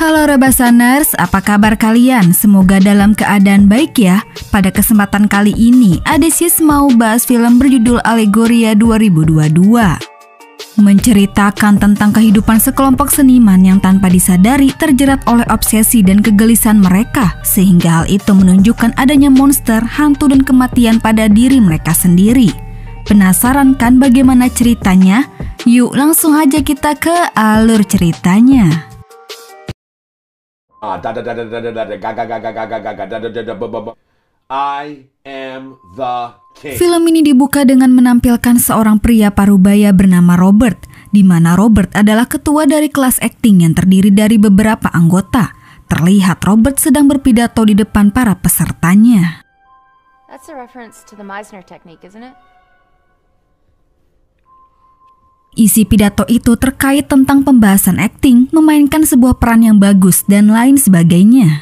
Halo Rebasaners, apa kabar kalian? Semoga dalam keadaan baik ya. Pada kesempatan kali ini, Adesius mau bahas film berjudul Allegoria 2022. Menceritakan tentang kehidupan sekelompok seniman yang tanpa disadari terjerat oleh obsesi dan kegelisahan mereka, sehingga hal itu menunjukkan adanya monster, hantu, dan kematian pada diri mereka sendiri. Penasaran kan bagaimana ceritanya? Yuk langsung aja kita ke alur ceritanya. I am the king. Film ini dibuka dengan menampilkan seorang pria parubaya bernama Robert, di mana Robert adalah ketua dari kelas akting yang terdiri dari beberapa anggota. Terlihat Robert sedang berpidato di depan para pesertanya. That's a reference to the Meisner technique, isn't it? Isi pidato itu terkait tentang pembahasan akting, memainkan sebuah peran yang bagus, dan lain sebagainya.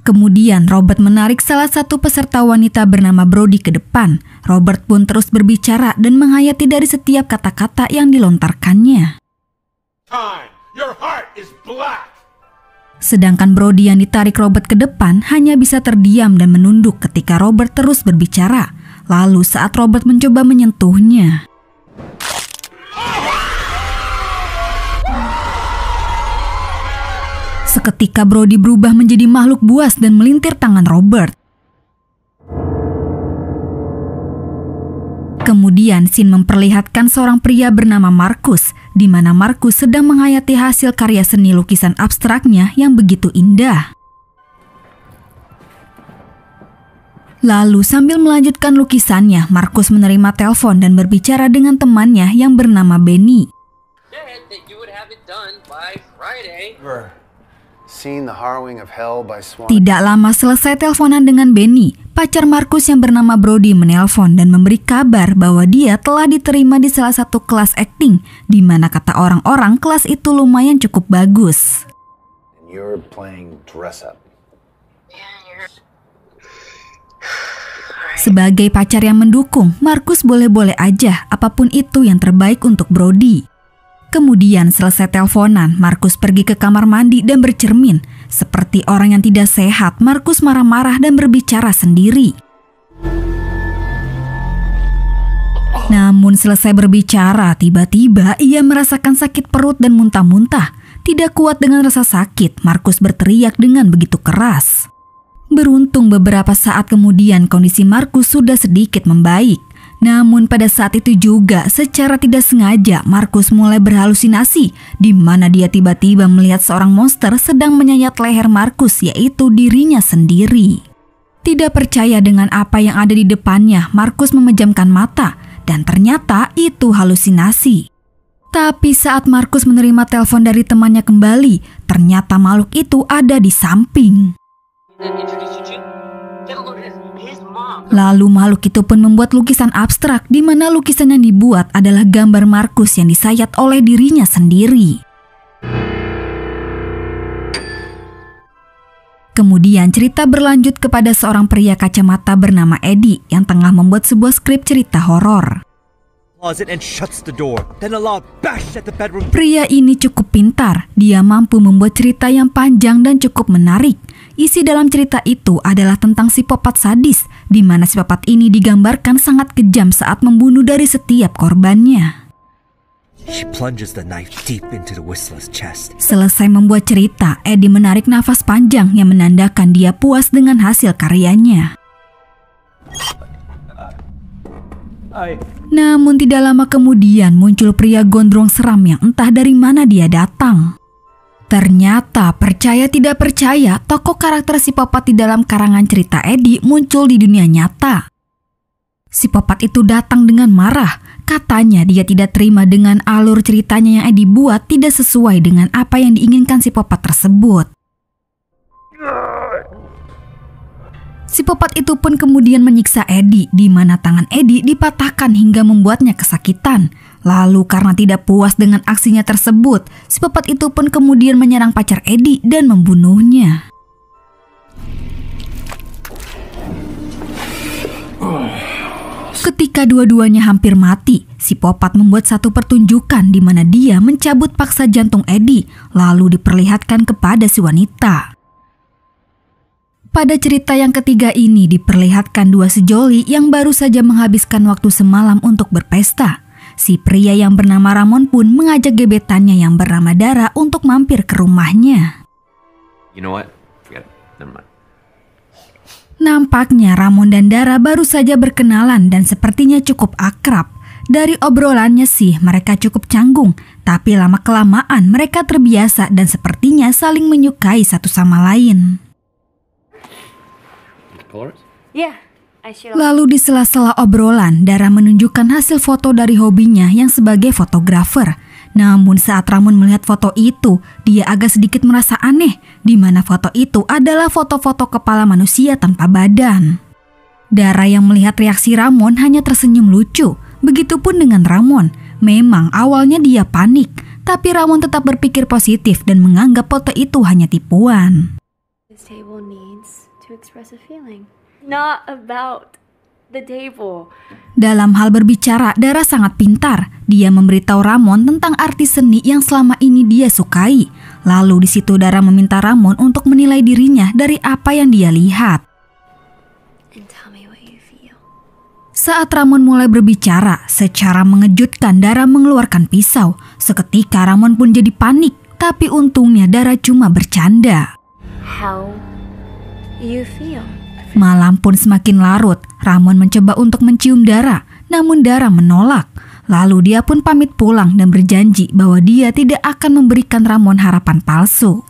Kemudian Robert menarik salah satu peserta wanita bernama Brody ke depan. Robert pun terus berbicara dan menghayati dari setiap kata-kata yang dilontarkannya. Time. Your heart is black. Sedangkan Brody yang ditarik Robert ke depan hanya bisa terdiam dan menunduk ketika Robert terus berbicara. Lalu saat Robert mencoba menyentuhnya, seketika Brody berubah menjadi makhluk buas dan melintir tangan Robert. Kemudian scene memperlihatkan seorang pria bernama Marcus, di mana Marcus sedang menghayati hasil karya seni lukisan abstraknya yang begitu indah. Lalu sambil melanjutkan lukisannya, Marcus menerima telepon dan berbicara dengan temannya yang bernama Benny. Tidak lama selesai teleponan dengan Benny, pacar Marcus yang bernama Brody menelpon dan memberi kabar bahwa dia telah diterima di salah satu kelas akting, di mana kata orang-orang kelas itu lumayan cukup bagus. Sebagai pacar yang mendukung, Marcus boleh-boleh aja apapun itu yang terbaik untuk Brody. Kemudian selesai teleponan, Marcus pergi ke kamar mandi dan bercermin. Seperti orang yang tidak sehat, Marcus marah-marah dan berbicara sendiri. Namun selesai berbicara, tiba-tiba ia merasakan sakit perut dan muntah-muntah. Tidak kuat dengan rasa sakit, Marcus berteriak dengan begitu keras. Beruntung beberapa saat kemudian kondisi Marcus sudah sedikit membaik. Namun pada saat itu juga secara tidak sengaja Marcus mulai berhalusinasi, di mana dia tiba-tiba melihat seorang monster sedang menyayat leher Marcus, yaitu dirinya sendiri. Tidak percaya dengan apa yang ada di depannya, Marcus memejamkan mata dan ternyata itu halusinasi. Tapi saat Marcus menerima telepon dari temannya kembali, ternyata makhluk itu ada di samping. Lalu makhluk itu pun membuat lukisan abstrak, di mana lukisan yang dibuat adalah gambar Marcus yang disayat oleh dirinya sendiri. Kemudian cerita berlanjut kepada seorang pria kacamata bernama Eddie yang tengah membuat sebuah skrip cerita horor. Pria ini cukup pintar, dia mampu membuat cerita yang panjang dan cukup menarik. Isi dalam cerita itu adalah tentang psikopat sadis, di mana psikopat ini digambarkan sangat kejam saat membunuh dari setiap korbannya. Selesai membuat cerita, Eddie menarik nafas panjang yang menandakan dia puas dengan hasil karyanya. Namun tidak lama kemudian muncul pria gondrong seram yang entah dari mana dia datang. Ternyata percaya tidak percaya, tokoh karakter psikopat di dalam karangan cerita Eddie muncul di dunia nyata. Psikopat itu datang dengan marah, katanya dia tidak terima dengan alur ceritanya yang Eddie buat tidak sesuai dengan apa yang diinginkan psikopat tersebut. Psikopat itu pun kemudian menyiksa Eddie, di mana tangan Eddie dipatahkan hingga membuatnya kesakitan. Lalu karena tidak puas dengan aksinya tersebut, psikopat itu pun kemudian menyerang pacar Eddie dan membunuhnya. Ketika dua-duanya hampir mati, psikopat membuat satu pertunjukan di mana dia mencabut paksa jantung Eddie, lalu diperlihatkan kepada si wanita. Pada cerita yang ketiga ini diperlihatkan dua sejoli yang baru saja menghabiskan waktu semalam untuk berpesta. Si pria yang bernama Ramon pun mengajak gebetannya yang bernama Dara untuk mampir ke rumahnya. You know what? Forget it. Never mind. Nampaknya Ramon dan Dara baru saja berkenalan dan sepertinya cukup akrab. Dari obrolannya sih mereka cukup canggung, tapi lama-kelamaan mereka terbiasa dan sepertinya saling menyukai satu sama lain. Yeah, I should. Lalu di sela-sela obrolan, Dara menunjukkan hasil foto dari hobinya yang sebagai fotografer. Namun saat Ramon melihat foto itu, dia agak sedikit merasa aneh, di mana foto itu adalah foto-foto kepala manusia tanpa badan. Dara yang melihat reaksi Ramon hanya tersenyum lucu. Begitupun dengan Ramon. Memang awalnya dia panik, tapi Ramon tetap berpikir positif dan menganggap foto itu hanya tipuan. This table needs to express a feeling, not about the table. Dalam hal berbicara, Dara sangat pintar. Dia memberitahu Ramon tentang artis seni yang selama ini dia sukai. Lalu di situ Dara meminta Ramon untuk menilai dirinya dari apa yang dia lihat. And tell me what you feel. Saat Ramon mulai berbicara, secara mengejutkan Dara mengeluarkan pisau. Seketika Ramon pun jadi panik, tapi untungnya Dara cuma bercanda. How you feel? Malam pun semakin larut. Ramon mencoba untuk mencium Dara, namun Dara menolak. Lalu dia pun pamit pulang dan berjanji bahwa dia tidak akan memberikan Ramon harapan palsu.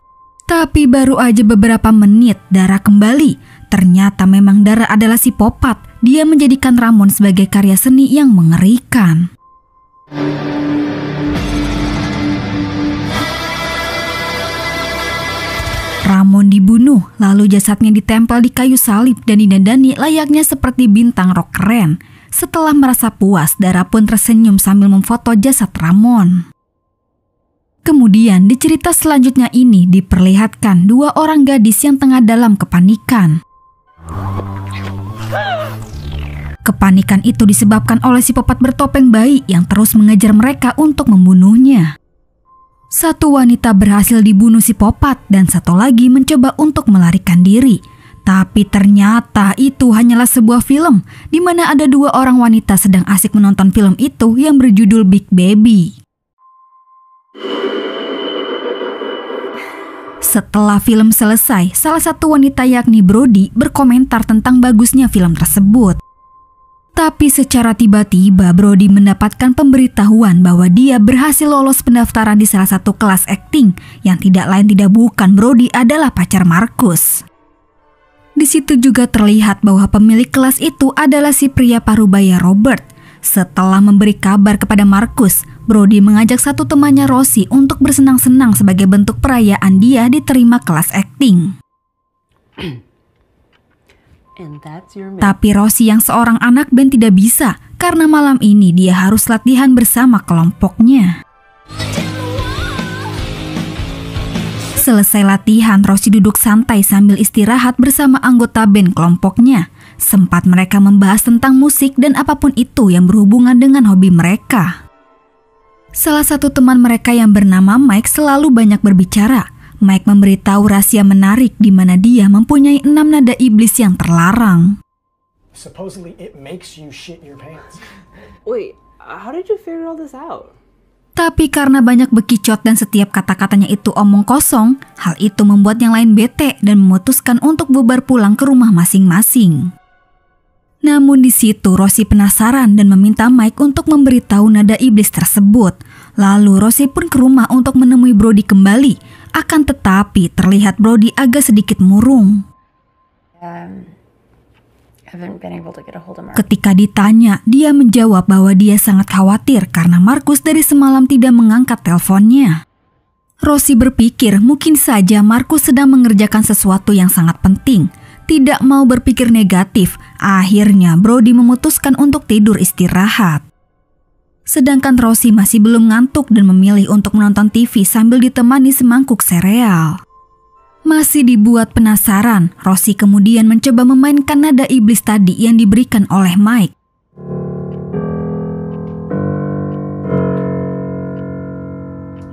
Tapi baru aja beberapa menit Dara kembali. Ternyata memang Dara adalah psikopat. Dia menjadikan Ramon sebagai karya seni yang mengerikan. Ramon dibunuh, lalu jasadnya ditempel di kayu salib dan didandani layaknya seperti bintang rock keren. Setelah merasa puas, Dara pun tersenyum sambil memfoto jasad Ramon. Kemudian di cerita selanjutnya ini diperlihatkan dua orang gadis yang tengah dalam kepanikan. Kepanikan itu disebabkan oleh psikopat bertopeng bayi yang terus mengejar mereka untuk membunuhnya. Satu wanita berhasil dibunuh psikopat dan satu lagi mencoba untuk melarikan diri. Tapi ternyata itu hanyalah sebuah film di mana ada dua orang wanita sedang asik menonton film itu yang berjudul Big Baby. Setelah film selesai, salah satu wanita yakni Brody berkomentar tentang bagusnya film tersebut. Tapi secara tiba-tiba Brody mendapatkan pemberitahuan bahwa dia berhasil lolos pendaftaran di salah satu kelas akting yang tidak lain tidak bukan Brody adalah pacar Marcus. Di situ juga terlihat bahwa pemilik kelas itu adalah si pria parubaya Robert. Setelah memberi kabar kepada Marcus, Brody mengajak satu temannya Rosie untuk bersenang-senang sebagai bentuk perayaan dia diterima kelas akting. Tapi Rosie yang seorang anak band tidak bisa karena malam ini dia harus latihan bersama kelompoknya. Selesai latihan, Rosie duduk santai sambil istirahat bersama anggota band kelompoknya. Sempat mereka membahas tentang musik dan apapun itu yang berhubungan dengan hobi mereka. Salah satu teman mereka yang bernama Mike selalu banyak berbicara. Mike memberitahu rahasia menarik di mana dia mempunyai 6 nada iblis yang terlarang. Supposedly it makes you shit your pants. Wait, how did you figure all this out? Tapi karena banyak bekicot dan setiap kata-katanya itu omong kosong, hal itu membuat yang lain bete dan memutuskan untuk bubar pulang ke rumah masing-masing. Namun di situ Rosie penasaran dan meminta Mike untuk memberitahu nada iblis tersebut. Lalu Rosie pun ke rumah untuk menemui Brody kembali. Akan tetapi terlihat Brody agak sedikit murung. Ketika ditanya, dia menjawab bahwa dia sangat khawatir karena Marcus dari semalam tidak mengangkat teleponnya. Rosie berpikir mungkin saja Marcus sedang mengerjakan sesuatu yang sangat penting. Tidak mau berpikir negatif, akhirnya Brody memutuskan untuk tidur istirahat. Sedangkan Rosie masih belum ngantuk dan memilih untuk menonton TV sambil ditemani semangkuk sereal. Masih dibuat penasaran, Rosie kemudian mencoba memainkan nada iblis tadi yang diberikan oleh Mike.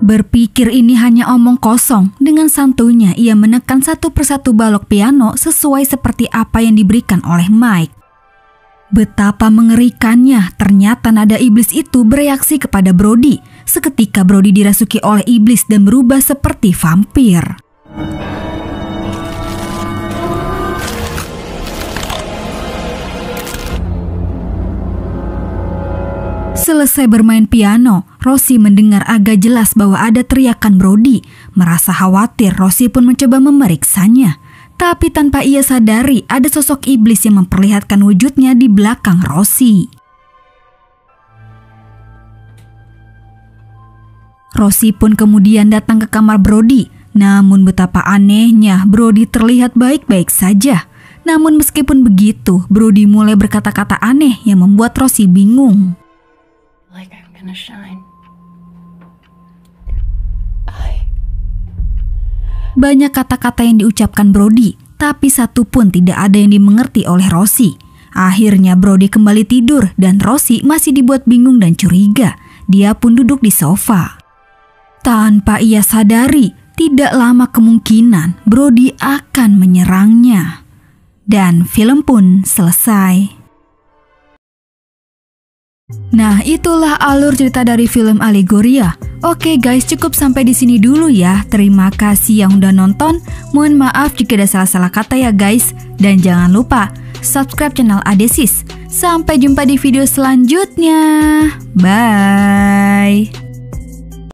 Berpikir ini hanya omong kosong, dengan santunya ia menekan satu persatu balok piano sesuai seperti apa yang diberikan oleh Mike. Betapa mengerikannya, ternyata nada iblis itu bereaksi kepada Brody. Seketika Brody dirasuki oleh iblis dan berubah seperti vampir. Selesai bermain piano, Rosie mendengar agak jelas bahwa ada teriakan Brody. Merasa khawatir, Rosie pun mencoba memeriksanya. Tapi tanpa ia sadari, ada sosok iblis yang memperlihatkan wujudnya di belakang Rosie. Rosie pun kemudian datang ke kamar Brody. Namun betapa anehnya, Brody terlihat baik-baik saja. Namun meskipun begitu, Brody mulai berkata-kata aneh yang membuat Rosie bingung. Like I'm gonna shine. Banyak kata-kata yang diucapkan Brody, tapi satu pun tidak ada yang dimengerti oleh Rosie. Akhirnya Brody kembali tidur dan Rosie masih dibuat bingung dan curiga. Dia pun duduk di sofa. Tanpa ia sadari, tidak lama kemungkinan Brody akan menyerangnya. Dan film pun selesai. Nah, itulah alur cerita dari film Allegoria. Oke guys, cukup sampai di sini dulu ya. Terima kasih yang udah nonton. Mohon maaf jika ada salah-salah kata ya guys. Dan jangan lupa subscribe channel Adesis. Sampai jumpa di video selanjutnya. Bye.